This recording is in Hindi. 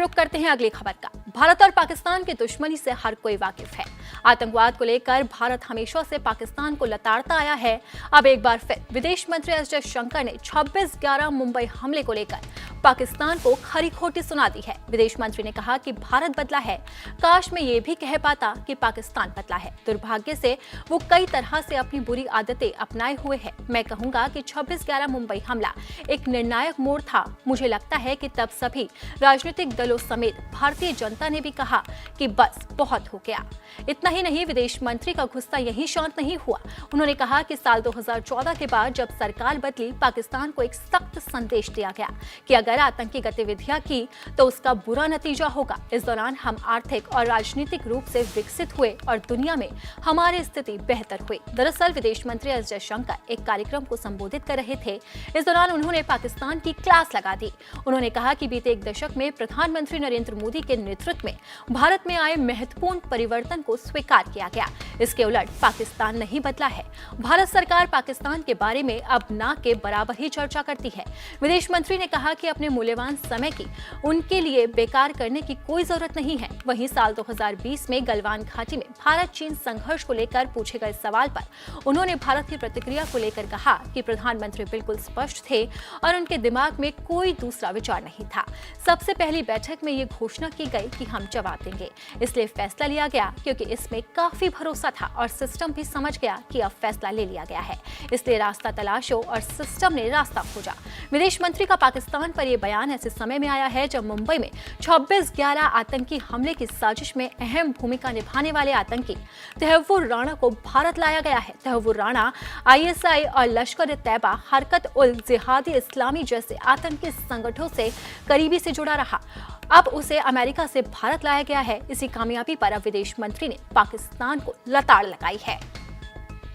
रुख करते हैं अगली खबर का। भारत और पाकिस्तान की दुश्मनी से हर कोई वाकिफ है। आतंकवाद को लेकर भारत हमेशा से पाकिस्तान को लताड़ता आया है। अब एक बार फिर विदेश मंत्री एस जयशंकर ने 26/11 मुंबई हमले को लेकर पाकिस्तान को खरी खोटी सुना दी है। विदेश मंत्री ने कहा कि भारत बदला है, काश मैं ये भी कह पाता कि पाकिस्तान बदला है। दुर्भाग्य से वो कई तरह से अपनी बुरी आदतें अपनाए हुए है। मैं कहूंगा कि 26/11 मुंबई हमला एक निर्णायक मोड़ था। मुझे लगता है कि तब सभी राजनीतिक दलों समेत भारतीय जनता ने भी कहा कि बस बहुत हो गया। इतना ही नहीं, विदेश मंत्री का गुस्सा यहीं शांत नहीं हुआ। उन्होंने कहा कि साल 2014 के बाद जब सरकार बदली, पाकिस्तान को एक सख्त संदेश दिया गया कि अगर आतंकी गतिविधियां की तो उसका बुरा नतीजा होगा। इस दौरान हम आर्थिक और राजनीतिक रूप से विकसित हुए और दुनिया में हमारी स्थिति बेहतर हुई। दरअसल विदेश मंत्री एस जयशंकर एक कार्यक्रम को संबोधित कर रहे थे। इस दौरान उन्होंने पाकिस्तान की क्लास लगा दी। उन्होंने कहा कि बीते एक दशक में प्रधानमंत्री नरेंद्र मोदी के नेतृत्व में भारत में आए महत्वपूर्ण परिवर्तन को स्वीकार किया गया। इसके उलट पाकिस्तान नहीं बदला है। भारत सरकार पाकिस्तान के बारे में अब ना के बराबर ही चर्चा करती है। विदेश मंत्री ने कहा कि अपने मूल्यवान समय की उनके लिए बेकार करने की कोई जरूरत नहीं है। वहीं साल 2020 में गलवान घाटी में भारत चीन संघर्ष को लेकर पूछे गए सवाल पर उन्होंने भारत की प्रतिक्रिया को लेकर कहा कि प्रधानमंत्री बिल्कुल स्पष्ट थे और उनके दिमाग में कोई दूसरा विचार नहीं था। सबसे पहली बैठक में ये घोषणा की गई कि हम जवाब देंगे। इसलिए फैसला लिया गया क्योंकि इसमें काफी भरोसा था और सिस्टम भी समझ गया कि अब फैसला ले लिया गया है। इसलिए रास्ता तलाशो और सिस्टम ने रास्ता खोजा। विदेश मंत्री का पाकिस्तान पर यह बयान ऐसे समय में आया है जब मुंबई में 26/11 आतंकी हमले की साजिश में अहम भूमिका निभाने वाले आतंकी तहव्वुर राणा को भारत लाया गया है। तहव्वुर राणा ISI और लश्कर-ए-तैयबा, हरकत उल जिहादी इस्लामी जैसे आतंकी संगठनों से करीबी से जुड़ा रहा। अब उसे अमेरिका से भारत लाया गया है। इसी कामयाबी पर अब विदेश मंत्री ने पाकिस्तान को लताड़ लगाई है।